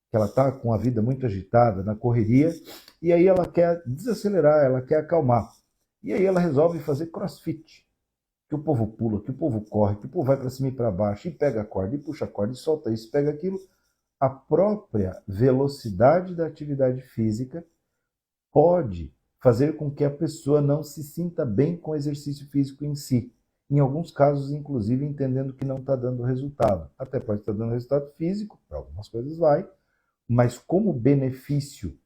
que ela está com a vida muito agitada, na correria, e aí ela quer desacelerar, ela quer acalmar. E aí ela resolve fazer crossfit. Que o povo pula, que o povo corre, que o povo vai para cima e para baixo, e pega a corda, e puxa a corda, e solta isso, pega aquilo. A própria velocidade da atividade física pode fazer com que a pessoa não se sinta bem com o exercício físico em si. Em alguns casos, inclusive, entendendo que não está dando resultado. Até pode estar dando resultado físico, para algumas coisas vai, mas como benefício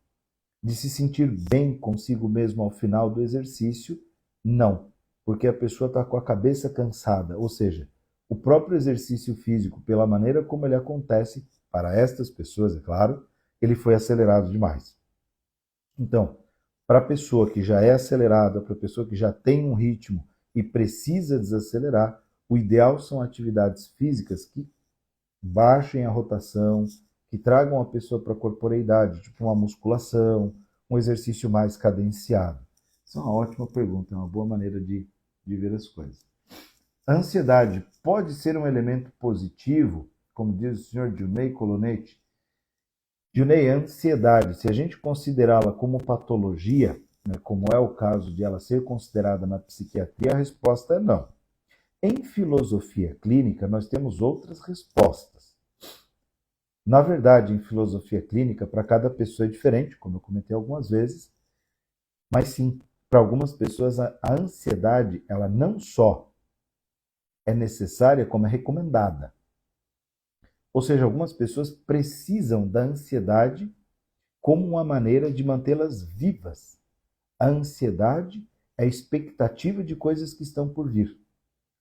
de se sentir bem consigo mesmo ao final do exercício, não. Porque a pessoa está com a cabeça cansada. Ou seja, o próprio exercício físico, pela maneira como ele acontece, para estas pessoas, é claro, ele foi acelerado demais. Então, para a pessoa que já é acelerada, para a pessoa que já tem um ritmo e precisa desacelerar, o ideal são atividades físicas que baixem a rotação, que tragam a pessoa para a corporeidade, tipo uma musculação, um exercício mais cadenciado. Isso é uma ótima pergunta, é uma boa maneira de ver as coisas. A ansiedade pode ser um elemento positivo, como diz o senhor Junei Colonete. Junei, a ansiedade, se a gente considerá-la como patologia, né, como é o caso de ela ser considerada na psiquiatria, a resposta é não. Em filosofia clínica, nós temos outras respostas. Na verdade, em filosofia clínica, para cada pessoa é diferente, como eu comentei algumas vezes, mas sim, para algumas pessoas a ansiedade, ela não só é necessária, como é recomendada. Ou seja, algumas pessoas precisam da ansiedade como uma maneira de mantê-las vivas. A ansiedade é a expectativa de coisas que estão por vir.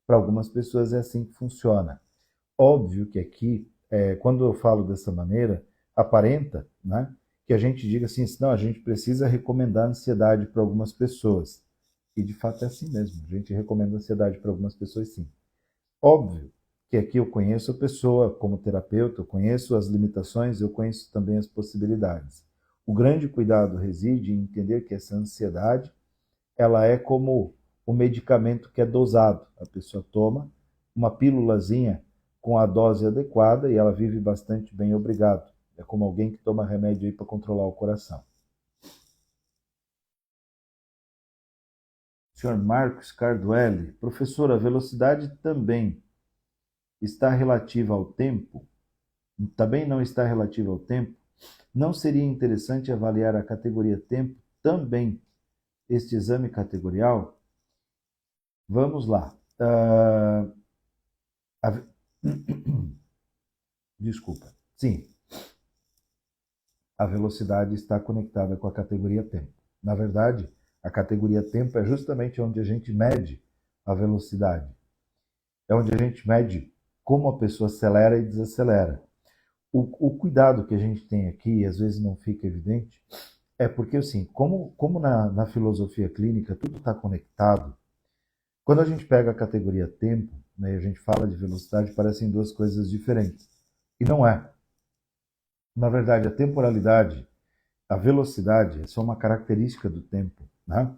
Para algumas pessoas é assim que funciona. Óbvio que aqui, quando eu falo dessa maneira, aparenta, né, que a gente diga assim, não, a gente precisa recomendar ansiedade para algumas pessoas. E de fato é assim mesmo, a gente recomenda ansiedade para algumas pessoas sim. Óbvio que aqui eu conheço a pessoa como terapeuta, eu conheço as limitações, eu conheço também as possibilidades. O grande cuidado reside em entender que essa ansiedade, ela é como o medicamento que é dosado. A pessoa toma uma pílulazinha com a dose adequada e ela vive bastante bem, obrigado. É como alguém que toma remédio aí para controlar o coração. Senhor Marcos Carduelli, professor, a velocidade também está relativa ao tempo? Também não está relativa ao tempo? Não seria interessante avaliar a categoria tempo também, este exame categorial? Vamos lá. A- Desculpa. Sim, a velocidade está conectada com a categoria tempo. Na verdade, a categoria tempo é justamente onde a gente mede a velocidade. É onde a gente mede como a pessoa acelera e desacelera. O cuidado que a gente tem aqui, e às vezes não fica evidente, é porque, assim, como na filosofia clínica tudo está conectado, quando a gente pega a categoria tempo, né, e a gente fala de velocidade, parecem duas coisas diferentes. E não é. Na verdade, a temporalidade, a velocidade é só uma característica do tempo, né?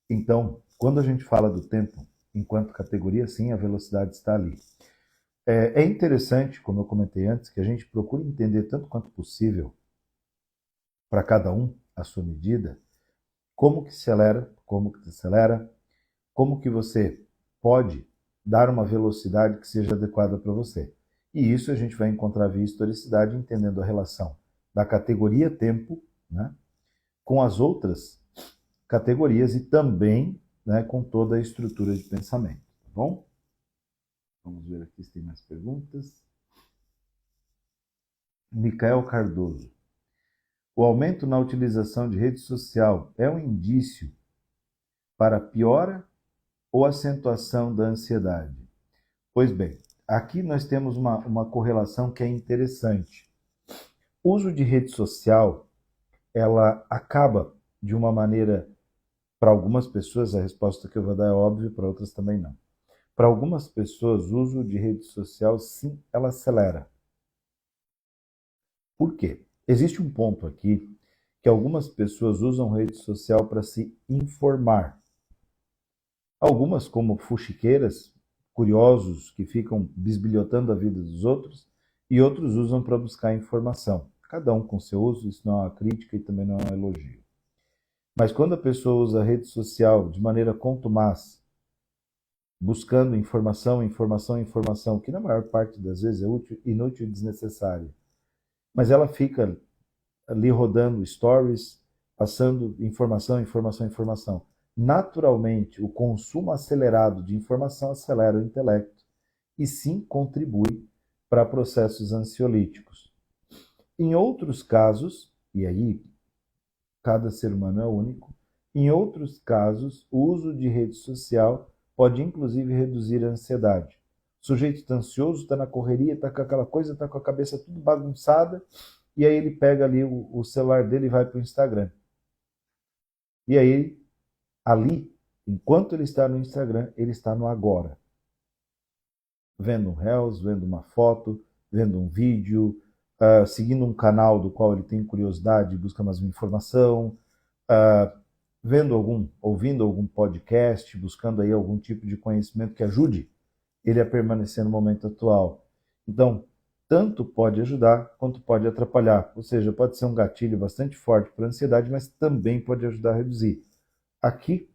Então, quando a gente fala do tempo enquanto categoria, sim, a velocidade está ali. É interessante, como eu comentei antes, que a gente procure entender tanto quanto possível, para cada um, a sua medida, como que se acelera, como que desacelera, como que você pode dar uma velocidade que seja adequada para você. E isso a gente vai encontrar via historicidade, entendendo a relação da categoria tempo, né, com as outras categorias e também, né, com toda a estrutura de pensamento. Tá bom? Vamos ver aqui se tem mais perguntas. Micael Cardoso. O aumento na utilização de rede social é um indício para piora ou acentuação da ansiedade? Pois bem, aqui nós temos uma correlação que é interessante. O uso de rede social ela acaba de uma maneira, para algumas pessoas, a resposta que eu vou dar é óbvia, para outras também não. Para algumas pessoas, o uso de rede social, sim, ela acelera. Por quê? Existe um ponto aqui que algumas pessoas usam rede social para se informar. Algumas, como fuxiqueiras, curiosos, que ficam bisbilhotando a vida dos outros, e outros usam para buscar informação. Cada um com seu uso, isso não é uma crítica e também não é um elogio. Mas quando a pessoa usa a rede social de maneira contumaz, buscando informação, informação, informação, que na maior parte das vezes é útil, inútil e desnecessária, mas ela fica ali rodando stories, passando informação, informação, informação. Naturalmente, o consumo acelerado de informação acelera o intelecto e sim contribui para processos ansiolíticos. Em outros casos, e aí cada ser humano é único, em outros casos, o uso de rede social pode inclusive reduzir a ansiedade. O sujeito está ansioso, está na correria, está com aquela coisa, está com a cabeça tudo bagunçada, e aí ele pega ali o celular dele e vai para o Instagram. E aí, ali, enquanto ele está no Instagram, ele está no agora. Vendo um Reels, vendo uma foto, vendo um vídeo, seguindo um canal do qual ele tem curiosidade, busca mais uma informação, ouvindo algum podcast, buscando aí algum tipo de conhecimento que ajude ele a permanecer no momento atual. Então, tanto pode ajudar quanto pode atrapalhar. Ou seja, pode ser um gatilho bastante forte para a ansiedade, mas também pode ajudar a reduzir. Aqui,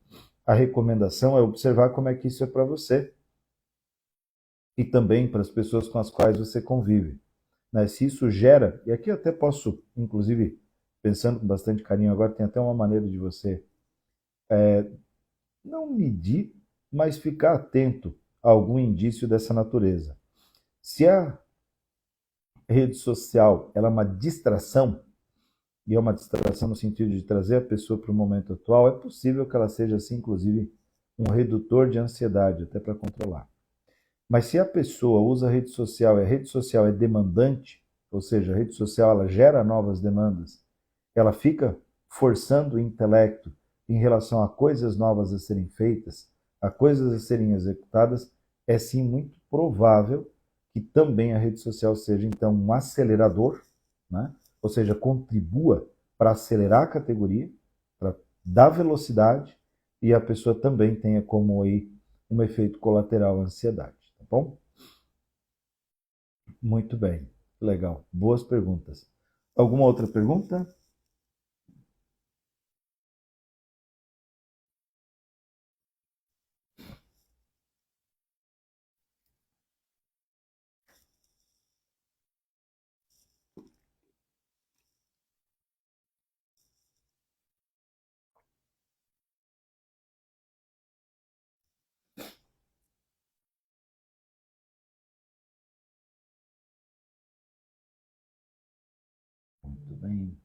a recomendação é observar como é que isso é para você e também para as pessoas com as quais você convive. Né? Se isso gera, e aqui eu até posso, inclusive, pensando com bastante carinho agora, tem até uma maneira de você não medir, mas ficar atento a algum indício dessa natureza. Se a rede social ela é uma distração, e é uma distração no sentido de trazer a pessoa para o momento atual, é possível que ela seja, assim, inclusive, um redutor de ansiedade, até para controlar. Mas se a pessoa usa a rede social e a rede social é demandante, ou seja, a rede social ela gera novas demandas, ela fica forçando o intelecto em relação a coisas novas a serem feitas, a coisas a serem executadas, é sim muito provável que também a rede social seja então um acelerador, né? Ou seja, contribua para acelerar a categoria, para dar velocidade e a pessoa também tenha como aí um efeito colateral a ansiedade, tá bom? Muito bem, legal, boas perguntas. Alguma outra pergunta? Muito bem.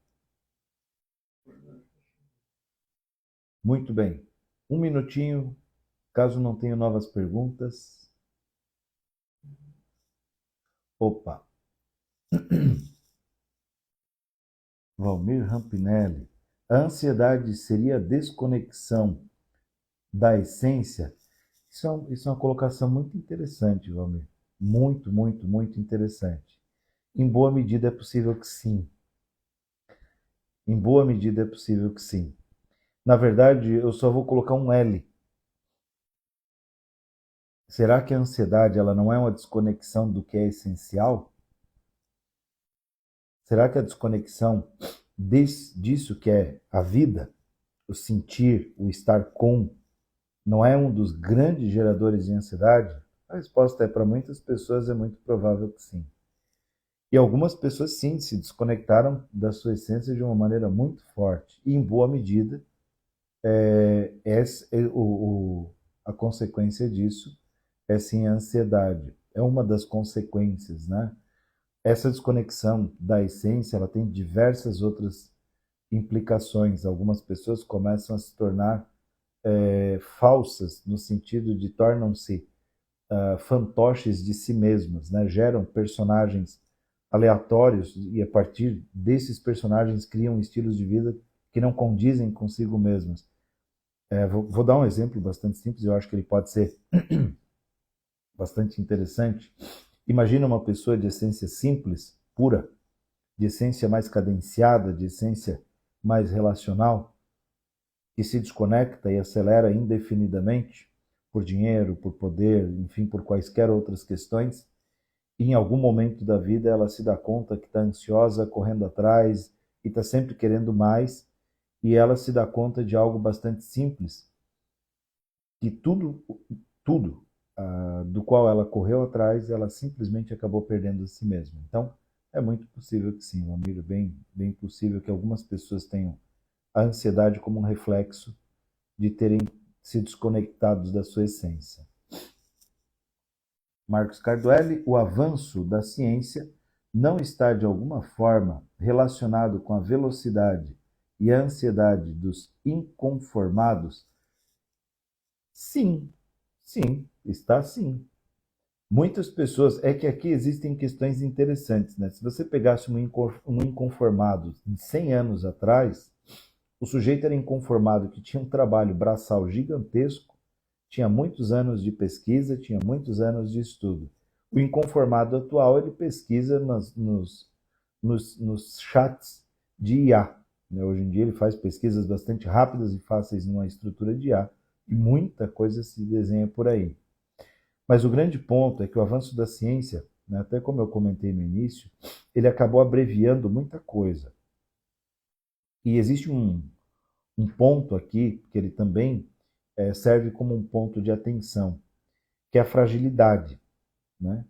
Muito bem. Um minutinho, caso não tenha novas perguntas. Opa, Valmir Rampinelli. A ansiedade seria a desconexão da essência? Isso é uma colocação muito interessante, Valmir. Muito, muito, muito interessante. Em boa medida é possível que sim. Em boa medida é possível que sim. Na verdade, eu só vou colocar um L. Será que a ansiedade ela não é uma desconexão do que é essencial? Será que a desconexão disso que é a vida, o sentir, o estar com, não é um dos grandes geradores de ansiedade? A resposta é para muitas pessoas é muito provável que sim. E algumas pessoas sim se desconectaram da sua essência de uma maneira muito forte. E em boa medida, a consequência disso é sim a ansiedade. É uma das consequências, né? Essa desconexão da essência, ela tem diversas outras implicações. Algumas pessoas começam a se tornar falsas, no sentido de tornam-se fantoches de si mesmas, né? Geram personagens aleatórios e a partir desses personagens criam estilos de vida que não condizem consigo mesmos. Vou dar um exemplo bastante simples, eu acho que ele pode ser bastante interessante. Imagina uma pessoa de essência simples, pura, de essência mais cadenciada, de essência mais relacional, que se desconecta e acelera indefinidamente por dinheiro, por poder, enfim, por quaisquer outras questões. E em algum momento da vida ela se dá conta que está ansiosa, correndo atrás e está sempre querendo mais, e ela se dá conta de algo bastante simples, que tudo do qual ela correu atrás, ela simplesmente acabou perdendo a si mesma. Então, é muito possível que sim, Ramiro, bem possível que algumas pessoas tenham a ansiedade como um reflexo de terem se desconectados da sua essência. Marcos Carduelli, o avanço da ciência não está de alguma forma relacionado com a velocidade e a ansiedade dos inconformados? Sim, sim, está sim. Muitas pessoas, é que aqui existem questões interessantes, né? Se você pegasse um inconformado de 100 anos atrás, o sujeito era inconformado que tinha um trabalho braçal gigantesco, tinha muitos anos de pesquisa, tinha muitos anos de estudo. O inconformado atual, ele pesquisa nos chats de IA. Né? Hoje em dia ele faz pesquisas bastante rápidas e fáceis numa estrutura de IA, e muita coisa se desenha por aí. Mas o grande ponto é que o avanço da ciência, né, até como eu comentei no início, ele acabou abreviando muita coisa. E existe um ponto aqui que ele também serve como um ponto de atenção, que é a fragilidade. Né?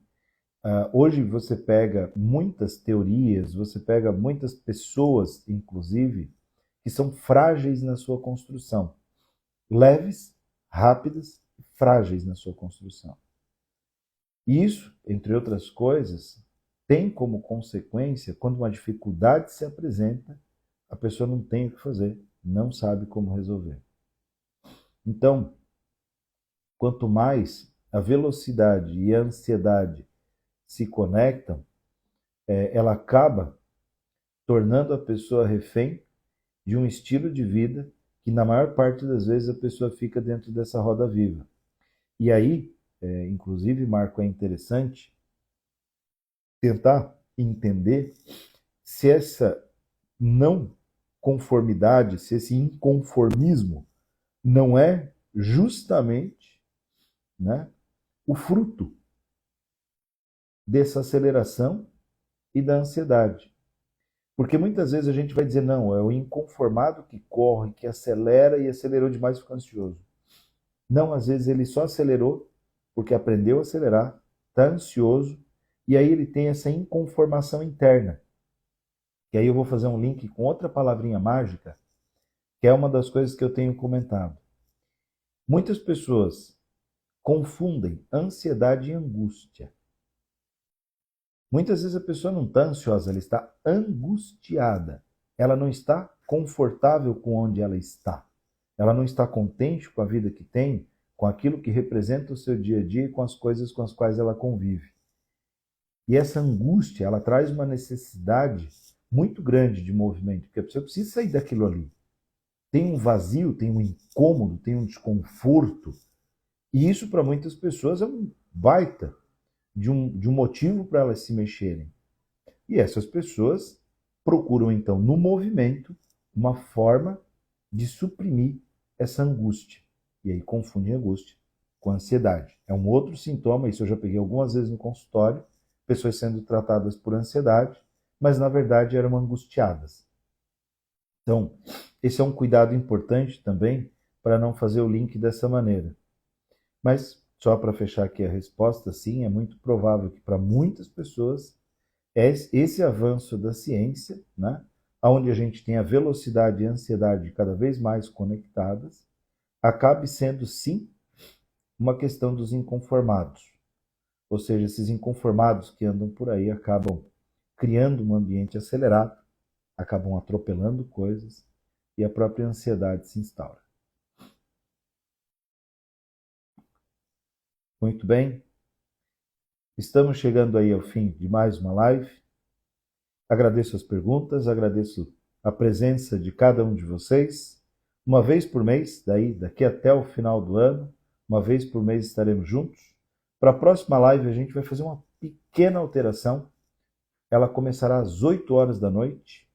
Hoje você pega muitas teorias, você pega muitas pessoas, inclusive, que são frágeis na sua construção. Leves, rápidas, frágeis na sua construção. Isso, entre outras coisas, tem como consequência, quando uma dificuldade se apresenta, a pessoa não tem o que fazer, não sabe como resolver. Então, quanto mais a velocidade e a ansiedade se conectam, ela acaba tornando a pessoa refém de um estilo de vida que, na maior parte das vezes, a pessoa fica dentro dessa roda viva. E aí, inclusive, Marco, é interessante tentar entender se essa não conformidade, se esse inconformismo não é justamente, né, o fruto dessa aceleração e da ansiedade. Porque muitas vezes a gente vai dizer, não, é o inconformado que corre, que acelera e acelerou demais e fica ansioso. Não, às vezes ele só acelerou porque aprendeu a acelerar, está ansioso, e aí ele tem essa inconformação interna. E aí eu vou fazer um link com outra palavrinha mágica, que é uma das coisas que eu tenho comentado. Muitas pessoas confundem ansiedade e angústia. Muitas vezes a pessoa não está ansiosa, ela está angustiada. Ela não está confortável com onde ela está. Ela não está contente com a vida que tem, com aquilo que representa o seu dia a dia e com as coisas com as quais ela convive. E essa angústia, ela traz uma necessidade muito grande de movimento, porque a pessoa precisa sair daquilo ali. Tem um vazio, tem um incômodo, tem um desconforto. E isso para muitas pessoas é um baita de um motivo para elas se mexerem. E essas pessoas procuram, então, no movimento, uma forma de suprimir essa angústia. E aí confundem angústia com ansiedade. É um outro sintoma, isso eu já peguei algumas vezes no consultório, pessoas sendo tratadas por ansiedade, mas na verdade eram angustiadas. Então, esse é um cuidado importante também para não fazer o link dessa maneira. Mas, só para fechar aqui a resposta, sim, é muito provável que para muitas pessoas esse avanço da ciência, né, onde a gente tem a velocidade e a ansiedade cada vez mais conectadas, acabe sendo, sim, uma questão dos inconformados. Ou seja, esses inconformados que andam por aí acabam criando um ambiente acelerado, acabam atropelando coisas e a própria ansiedade se instaura. Muito bem, estamos chegando aí ao fim de mais uma live. Agradeço as perguntas, agradeço a presença de cada um de vocês. Uma vez por mês, daqui até o final do ano, uma vez por mês estaremos juntos. Para a próxima live a gente vai fazer uma pequena alteração. Ela começará às 8 horas da noite.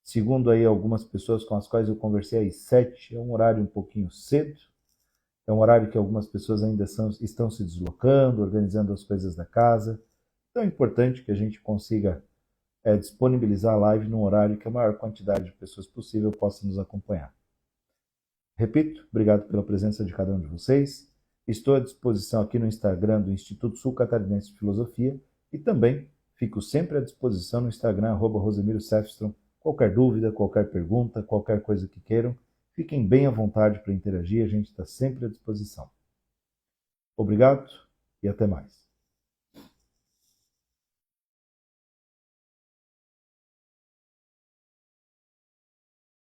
Segundo aí algumas pessoas com as quais eu conversei, às 7, é um horário um pouquinho cedo. É um horário que algumas pessoas ainda estão se deslocando, organizando as coisas da casa. Então é importante que a gente consiga disponibilizar a live num horário que a maior quantidade de pessoas possível possa nos acompanhar. Repito, obrigado pela presença de cada um de vocês. Estou à disposição aqui no Instagram do Instituto Sul Catarinense de Filosofia e também fico sempre à disposição no Instagram, @Rosemiro Sefstrom. Qualquer dúvida, qualquer pergunta, qualquer coisa que queiram, fiquem bem à vontade para interagir, a gente está sempre à disposição. Obrigado e até mais.